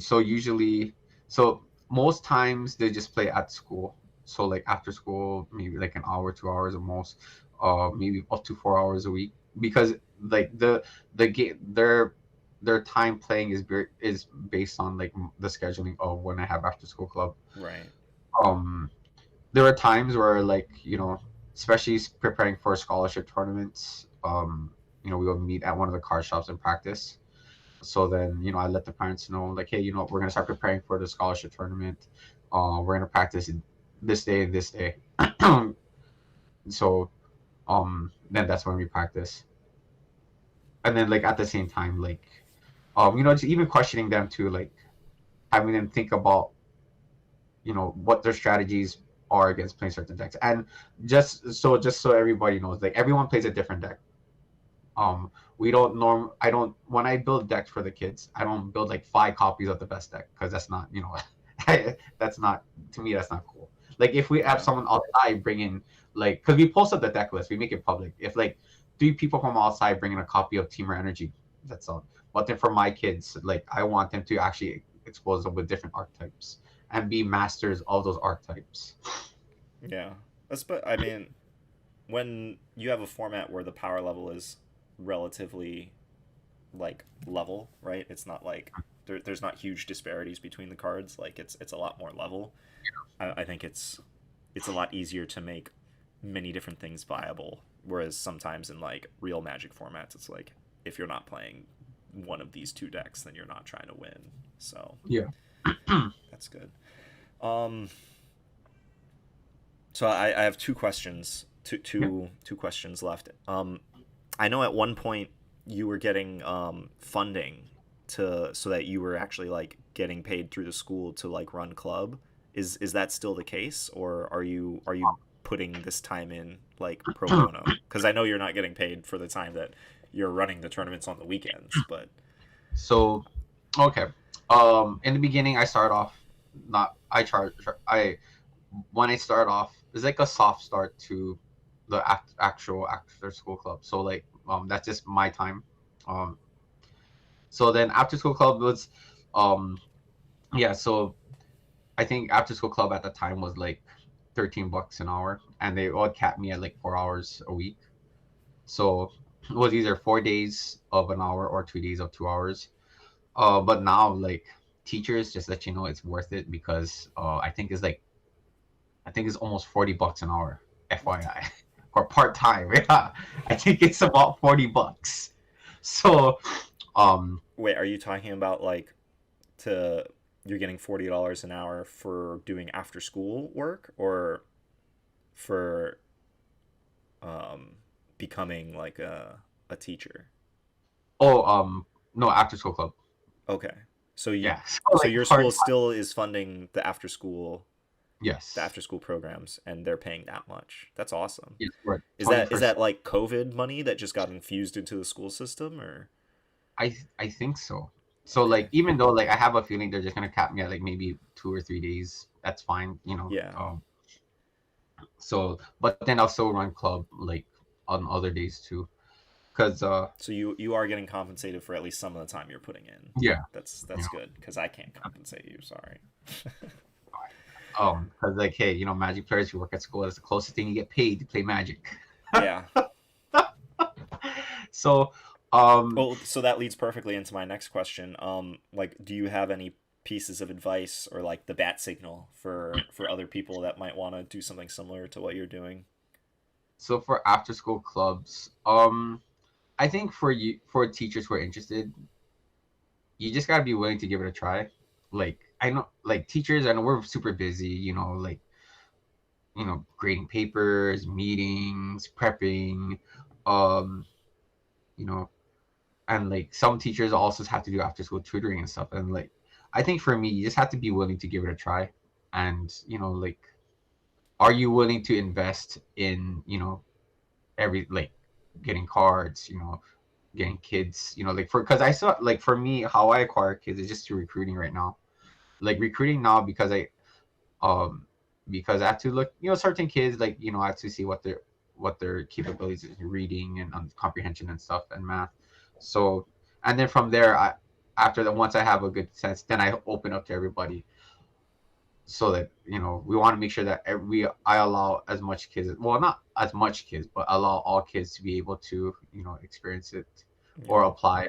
so usually, so most times they just play at school. So like after school, maybe like an hour, 2 hours at most, maybe up to 4 hours a week. Because like the game, their time playing is based on like the scheduling of when I have after school club.
Right.
Um, there are times where like especially preparing for scholarship tournaments. We will meet at one of the card shops and practice. So then I let the parents know like, hey, we're gonna start preparing for the scholarship tournament. We're gonna practice this day and this day. So then that's when we practice, and then like at the same time like just even questioning them too, like having them think about what their strategies are against playing certain decks, and just so everybody knows, like everyone plays a different deck. We don't norm. I don't when I build decks for the kids. I don't build like 5 copies of the best deck because that's not that's not, to me, that's not cool. Like if we have
Yeah.
someone outside bring in, like, because we post up the deck list, we make it public. If like 3 people from outside bring in a copy of Teamer Energy, that's all. But then for my kids, like I want them to actually expose them with different archetypes and be masters of those archetypes.
Yeah. I mean, when you have a format where the power level is relatively like level, right? It's not like there's not huge disparities between the cards. Like it's a lot more level. I think it's a lot easier to make many different things viable. Whereas sometimes in like real Magic formats, it's like if you're not playing one of these two decks, then you're not trying to win. So
Yeah.
that's good. Um, so I have two questions,
Yeah.
two questions left. I know at one point you were getting funding to so that you were actually like getting paid through the school to like run club. Is that still the case, or are you putting this time in like pro bono? Because I know you're not getting paid for the time that you're running the tournaments on the weekends, but
So, okay. In the beginning, I start off not I charge I when I start off, it's like a soft start to the actual after school club. So like that's just my time. Um, so then after school club was um yeah. So I think after school club at the time was like $13 an hour, and they all capped me at like 4 hours a week. So was either 4 days of an hour or 2 days of 2 hours. But now like teachers just let you know it's worth it because I think it's almost $40 an hour, FYI, or part time. Yeah, I think it's about $40. So, um,
Wait, are you talking about like to you're getting $40 an hour for doing after school work or for um, becoming like a teacher?
oh, no, after school club.
Okay. So you
Yeah, so
so
like
your
part
school still is funding the
yes,
after school programs and they're paying that much. That's awesome.
yes, right,
Is
twenty
that
percent.
like COVID money that just got infused into the school system or
I think so. So like
okay.
even though like I have a feeling they're just gonna cap me at like maybe 2 or 3 days, that's fine,
Yeah.
So but then I'll still run club like on other days too, because
So you are getting compensated for at least some of the time you're putting in.
yeah, you
That's good because I can't compensate you. Sorry.
because like hey, Magic players who work at school, that's the closest thing you get paid to play Magic.
Yeah.
So um
Well, so that leads perfectly into my next question. Like, do you have any pieces of advice or like the bat signal for other people that might want to do something similar to what you're doing?
so for after school clubs, I think for teachers who are interested, you just gotta be willing to give it a try. Like I know, like teachers, I know we're super busy. Like grading papers, meetings, prepping, um, you know, and like some teachers also have to do after school tutoring and stuff. And like I think for me, you just have to be willing to give it a try. And like, are you willing to invest in every like getting cards, getting kids, like because I saw like for me how I acquire kids is just through recruiting right now. Like recruiting now um because I have to look, certain kids like I have to see what their capabilities is in reading and comprehension and stuff and math. So and then from there after that once I have a good sense, then I open up to everybody so that we want to make sure that I allow as much kids, well not as much kids, but allow all kids to be able to experience it or
Yeah.
apply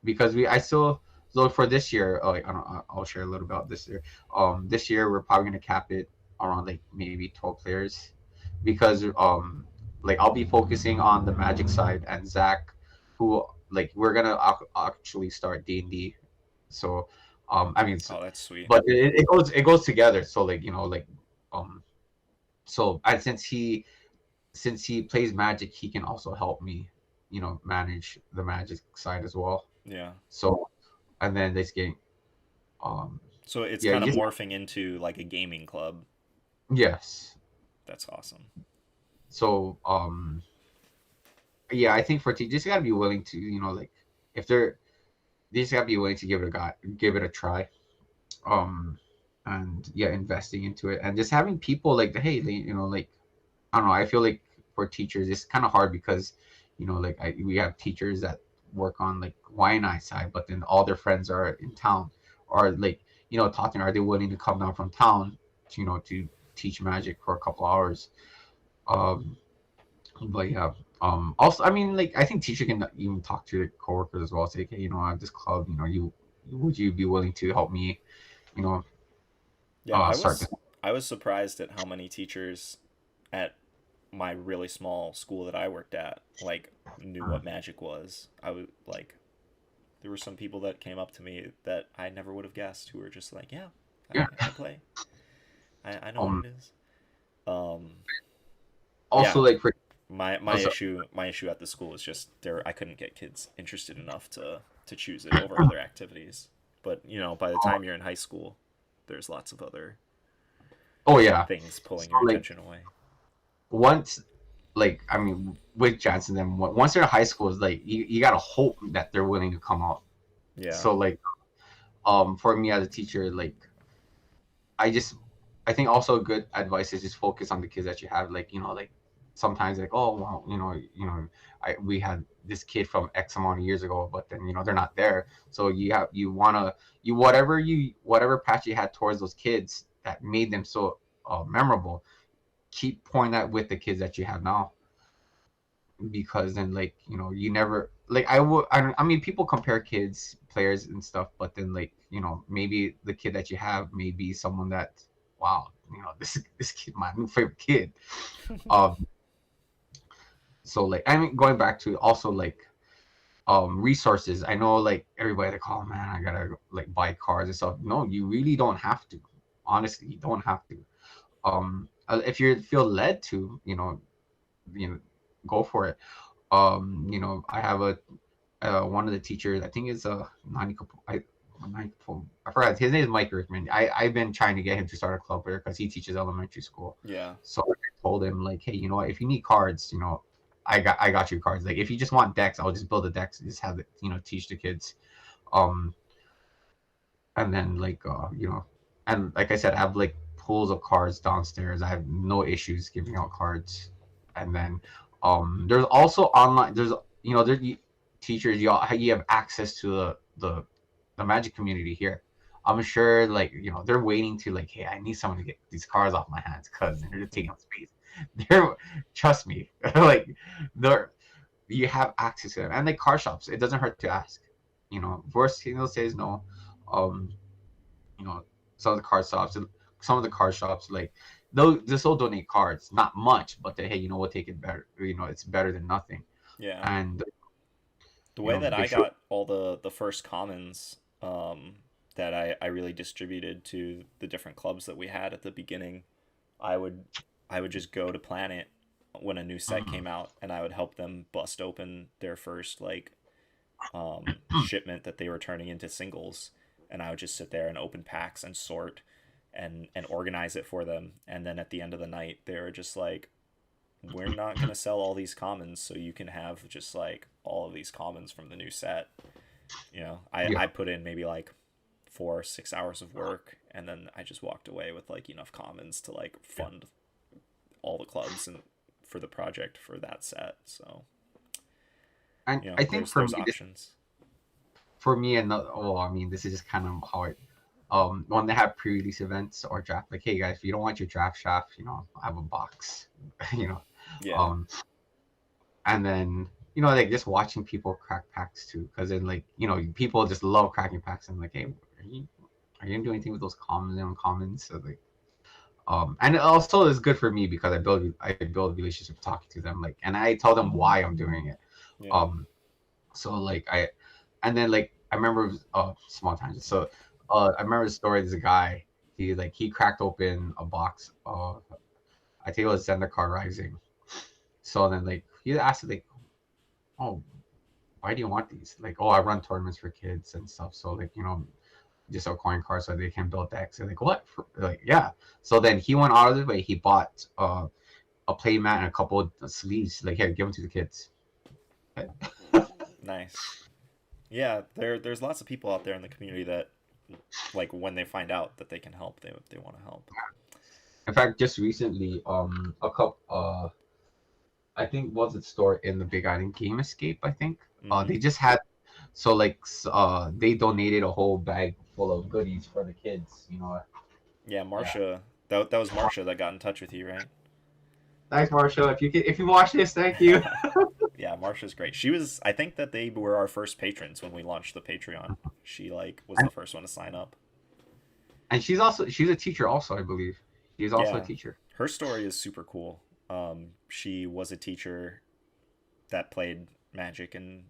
because I still look for this year. I don't know, I'll share a little about this year. This year we're probably gonna cap it around like maybe 12 players because like I'll be focusing on the Magic side and Zach, who like we're gonna actually start D&D. So I mean,
Oh, that's sweet.
but it goes together. So like um so and since he plays Magic, he can also help me manage the Magic side as well.
Yeah.
So and then this game, um,
So it's
yeah,
kind
you
of
just
morphing into like a gaming club.
yes.
That's awesome.
So yeah, I think for teachers, just gotta be willing to like if they just gotta be willing to give it a try. Um, and yeah, investing into it and just having people like hey, like I don't know. I feel like for teachers, it's kind of hard because like we have teachers that work on like Y&I side, but then all their friends are in town or like talking. Are they willing to come down from town to teach Magic for a couple hours? Um, but yeah. Also, I mean, like I think teacher can even talk to the coworkers as well. Say, hey, I have this club. You would you be willing to help me? You know,
Yeah,
start this.
I was surprised at how many teachers at my really small school that I worked at like knew what magic was. I was like there were some people that came up to me that I never would have guessed who were just like, "Yeah,
Yeah.
I play. I know what
Um.
it is." Um
Also,
yeah,
like for also.
my issue at the school is just there I couldn't get kids interested enough to choose it over other activities. But, by the time you're in high school, there's lots of other
Oh yeah.
things
So
pulling your
like
attention away.
once like I mean with Jansen then once they're in high school is like you gotta hope that they're willing to come out.
Yeah.
So like for me as a teacher like I just I think also good advice is just focus on the kids that you have like like sometimes like oh well we had this kid from X amount of years ago but then they're not there so you wanna whatever patch you had towards those kids that made them so memorable keep pouring that with the kids that you have now. because then like you never like I mean people compare kids players and stuff, but then like maybe the kid that you have may be someone that, wow, this kid, my new favorite kid. um so like I mean going back to also like resources. I know like everybody like, oh man, I gotta like buy cars and stuff. No, you really don't have to. Honestly, you don't have to. If you feel led to, you know go for it. I have a one of the teachers, I think is I forgot his name is Mike Rickman. I've been trying to get him to start a club here because he teaches elementary school.
Yeah.
So I told him like, hey, you know what? If you need cards, I got you cards. Like if you just want decks, I'll just build the decks and just have it, teach the kids. Um, and then like and like I said, I have like pools of cards downstairs. I have no issues giving out cards. And then there's also online. There's teachers. You have access to the Magic community here. I'm sure like they're waiting to like, hey, I need someone to get these cards off my hands because they're just taking up space. They're Trust me, like they're you have access to them, and like car shops. It doesn't hurt to ask. Worst thing they'll say is no. Um, you know, some of the car shops like they still donate cards, not much, but they, hey, we'll take it better. It's better than nothing.
Yeah.
And
The way that
they
I
show.
got all the first commons, that I really distributed to the different clubs that we had at the beginning, I would I would just go to Planet when a new set
Mhm.
came out, and I would help them bust open their first like shipment that they were turning into singles, and I would just sit there and open packs and sort and organize it for them. And then at the end of the night, they were just like, "We're not gonna sell all these commons, so you can have just like all of these commons from the new set."
Yeah,
I put in maybe like 4 or 6 hours of work, and then I just walked away with like enough commons to like fund all the clubs and for the project for that set. So
and I think for
there's
me,
options.
and I mean, this is just kind of how it. When they have pre-release events or draft, like, hey guys, if you don't want your draft shaft, I have a box, you know.
Yeah.
Um, and then like just watching people crack packs too, because then like people just love cracking packs and like, hey, are you gonna do anything with those commons and uncommons? So like, and it also is good for me because I build relationship talking to them, like, and I tell them why I'm doing it.
Yeah.
Um, so like and then like I remember small tangent. So I remember the story. There's a guy. He cracked open a box. I think it was Zendikar Rising. So then like he asked like, oh, why do you want these? Like, oh, I run tournaments for kids and stuff. So like just a coin card so they can build decks. And like what? Like yeah. So then he went out of the way. He bought a play mat and a couple of sleeves. Like here, give them to the kids.
Nice. Yeah, there's lots of people out there in the community that like when they find out that they can help, they want to help.
In fact, just recently, a couple, I think was it store in the Big Island Game Escape. I think
Hmm.
they just had so like they donated a whole bag full of goodies for the kids.
Yeah,
Yeah.
Marsha. That was Marsha that got in touch with you, right?
Thanks, Marshall. If you watch this, thank you.
Yeah, Marsha's great. She was. I think that they were our first patrons when we launched the Patreon. She like was the
and,
first one to sign up.
and she's a teacher also, I believe. She's also a
Yeah,
teacher.
her story is super cool. She was a teacher that played Magic, and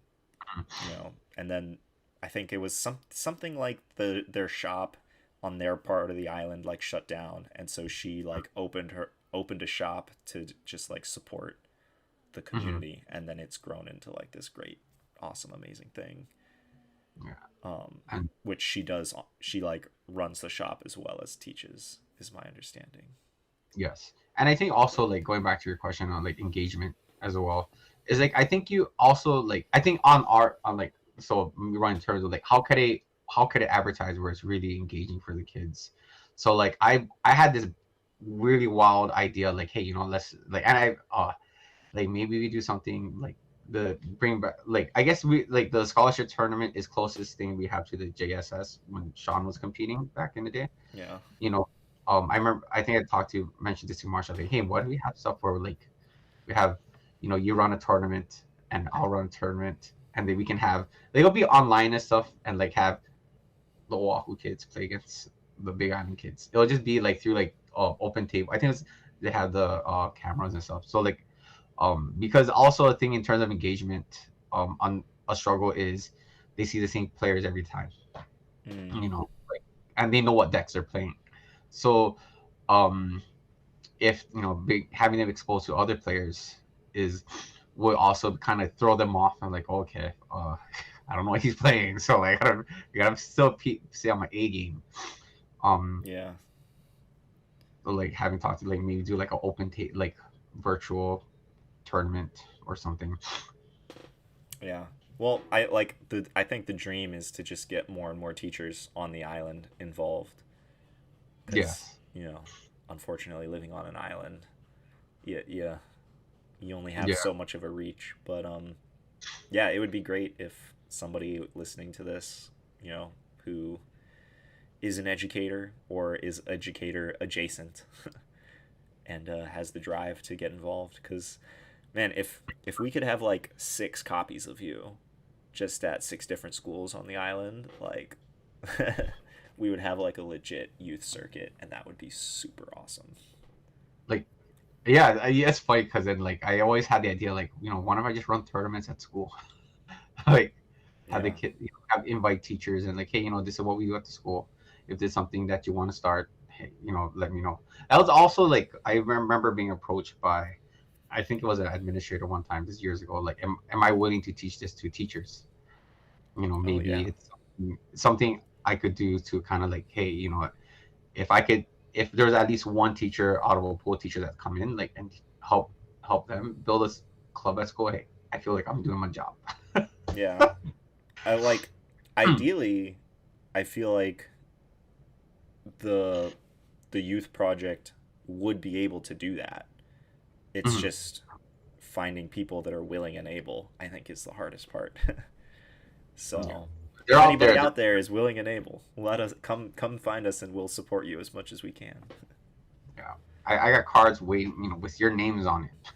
then I think it was something like their shop on their part of the island like shut down, and so she like opened a shop to just like support the
Hmm.
community, and then it's grown into like this great, awesome, amazing thing.
Yeah.
Um,
And
which she does. She like runs the shop as well as teaches, is my understanding.
yes, and I think also like going back to your question on like engagement as well is like I think you also like I think on like so we run in terms of like how could it advertise where it's really engaging for the kids. So like I had this really wild idea like, hey, let's like, and like maybe we do something like the bring back, like I guess we like the scholarship tournament is closest thing we have to the JSS when Sean was competing back in the day.
Yeah.
you know, I remember, I think I mentioned this to Marsha, like, hey, what do we have stuff for? Like, we have, you run a tournament and I'll run a tournament, and then we can have it'll be online and stuff, and like have the Oahu kids play against the Big Island kids. It'll just be like through like open table. I think they have the cameras and stuff. So like because also a thing in terms of engagement, on a struggle is they see the same players every time, like, and they know what decks they're playing. So um if having them exposed to other players is would also kind of throw them off and like, okay, I don't know what he's playing, so like I gotta still stay on my A game.
Yeah.
Like having talked to like maybe do like an like virtual tournament or something.
Yeah. Well, I think the dream is to just get more and more teachers on the island involved. Because,
Yes.
unfortunately, living on an island, yeah, you only have
Yeah.
so much of a reach. But yeah, it would be great if somebody listening to this, who is an educator or is educator adjacent, and has the drive to get involved. Because, man, if we could have like 6 copies of you, just at 6 different schools on the island, like. We would have like a legit youth circuit, and that would be super awesome.
Like, yeah, it's funny because then like I always had the idea like, why don't I just run tournaments at school? Like have the
Yeah.
kid, have invite teachers and like, hey, this is what we do at the school. If there's something that you want to start, hey, let me know. That was also like I remember being approached by, I think it was an administrator one time, this years ago. Like, am I willing to teach this to teachers?
Oh
Maybe
yeah.
it's something I could do to kind of like, hey, if I could, if there's at least one teacher out of a pool teacher that come in like and help them build a club at school, hey, I feel like I'm doing my job.
Yeah. I like. Ideally, I feel like the the youth project would be able to do that. It's
Mhm.
just finding people that are willing and able. I think is the hardest part.
Yeah,
So,
they're
if
out
anybody
there.
out there is willing and able, let us come find us, and we'll support you as much as we can.
Yeah, I got cards waiting, with your names on it.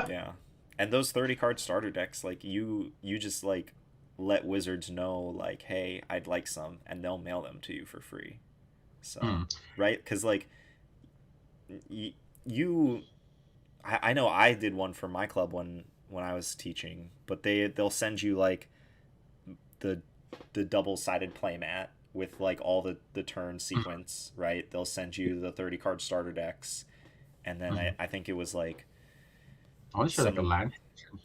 Yeah. And those 30 card starter decks, like you just like let Wizards know like, hey, I'd like some, and they'll mail them to you for free. So,
Mm.
right? Because like you, I know I did one for my club when I was teaching, but they'll send you like the the double sided playmat with like all the turn sequence, right? They'll send you the 30 card starter decks, and then
Mm.
I think it was like
I want to show like a
some
land.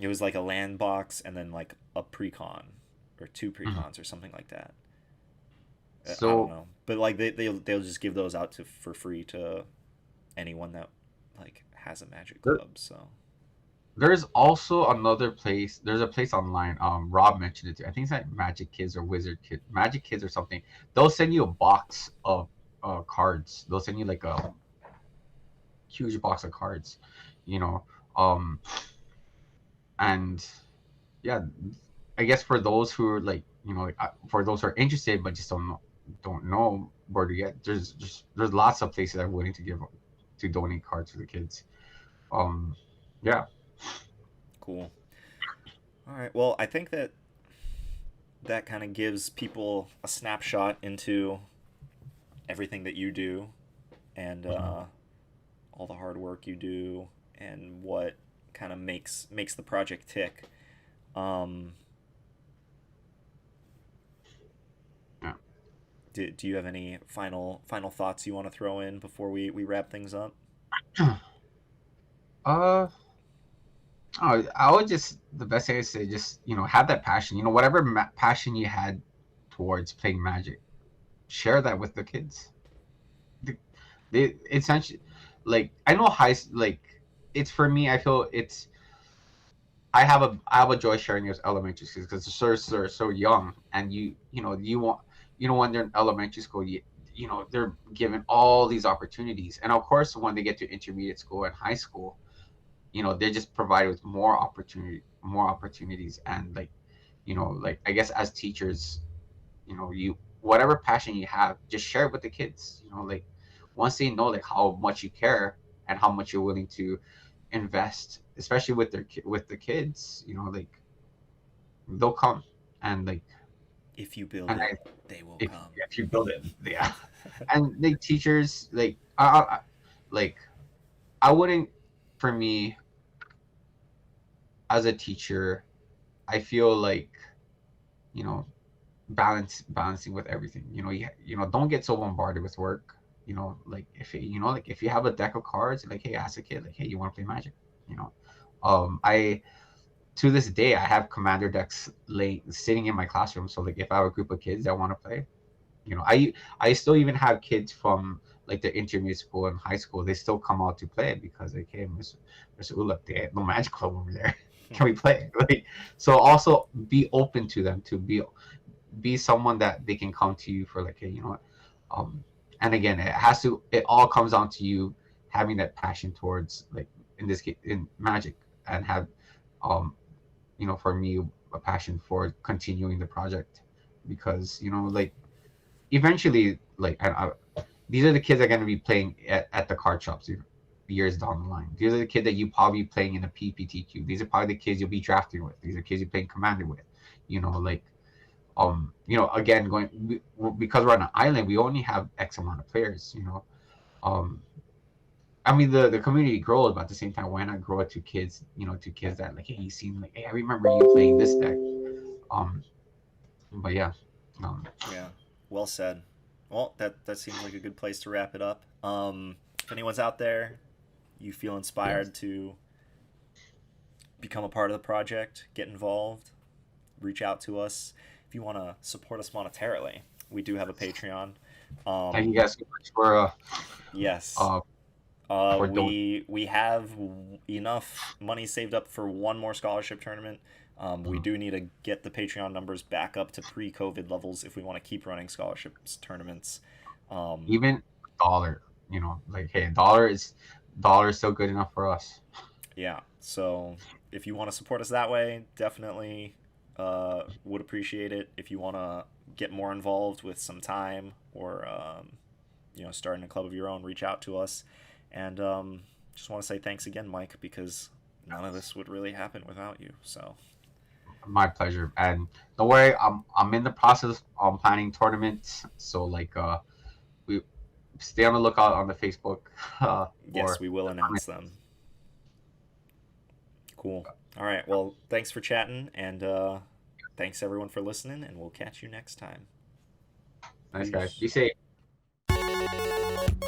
it was like a land box and then like a precon or 2
Mm.
precons or something like that. I don't
So
know, but like they'll just give those out to for free to anyone that like has a Magic
there,
club. So
there's also another place. There's a place online. Rob mentioned it too. I think it's like Magic Kids or Wizard Kid, Magic Kids or something. They'll send you a box of cards. They'll send you like a huge box of cards, you know. Um, and yeah, I guess for those who are like, for those who are interested but just don't know where to get, there's lots of places that are willing to donate cards to the kids. Um, yeah.
cool. All right. Well, I think that kind of gives people a snapshot into everything that you do, and
Mhm.
all the hard work you do, and what kind of makes the project tick. Um,
Yeah.
do you have any final thoughts you want to throw in before we wrap things up?
Uh, I would just the best thing is to just have that passion. Whatever passion you had towards playing Magic, share that with the kids. They essentially, like, I know like it's for me. I feel it's I have a joy sharing with elementary schools because they're so young, and you want when they're in elementary school, they're given all these opportunities, and of course when they get to intermediate school and high school, they're just provided with more opportunities, and like I guess as teachers, you whatever passion you have, just share it with the kids. Like once they know like how much you care and how much you're willing to invest, especially with with the kids, like they'll come, and like
If you build
and
it, they will come.
if you build it, yeah. And like teachers, like I wouldn't, for me as a teacher, I feel like, you know balancing with everything. Don't get so bombarded with work. Like if you have a deck of cards, like, hey, ask a kid, like, hey, you want to play Magic? You know, I to this day I have commander decks sitting in my classroom. So like if I have a group of kids that want to play, I still even have kids from like the intermediate school and high school. They still come out to play because like, hey, Mr. Ulep, they have no Magic Club over there. Can we play? Like, so also be open to them, to be someone that they can come to you for, like, hey, you know what, um and again, it all comes down to you having that passion towards, like, in this case, in Magic, and have, um for me, a passion for continuing the project, because like eventually, like, these are the kids that are going to be playing at the card shops years down the line. These are the kids that you probably playing in a PPTQ. These are probably the kids you'll be drafting with. These are kids you're playing Commander with. Like, again, because we're on an island, we only have X amount of players. Um, I mean, the community grows, but at the same time, why not grow it to kids? To kids that, like, hey, you seem like, hey, I remember you playing this deck. Um, but yeah,
Yeah, well said. Well, that seems like a good place to wrap it up. If anyone's out there, you feel inspired to become a part of the project, get involved, reach out to us. If you want to support us monetarily, we do have a Patreon.
thank you guys so much for
Yes.
doing.
We have enough money saved up for one more scholarship tournament. We do need to get the Patreon numbers back up to pre-COVID levels if we want to keep running scholarships tournaments.
Even dollar, like, hey, dollar is still good enough for us.
Yeah, so if you want to support us that way, definitely would appreciate it. If you want to get more involved with some time, or starting a club of your own, reach out to us. And just want to say thanks again, Mike, because none of this would really happen without you. So
My pleasure. And don't worry, I'm in the process of planning tournaments. So, like, we stay on the lookout on the Facebook.
Yes, we will announce them. Cool. All right. Well, thanks for chatting, and thanks everyone for listening, and we'll catch you next time.
Nice, guys. Be
Peace.
safe.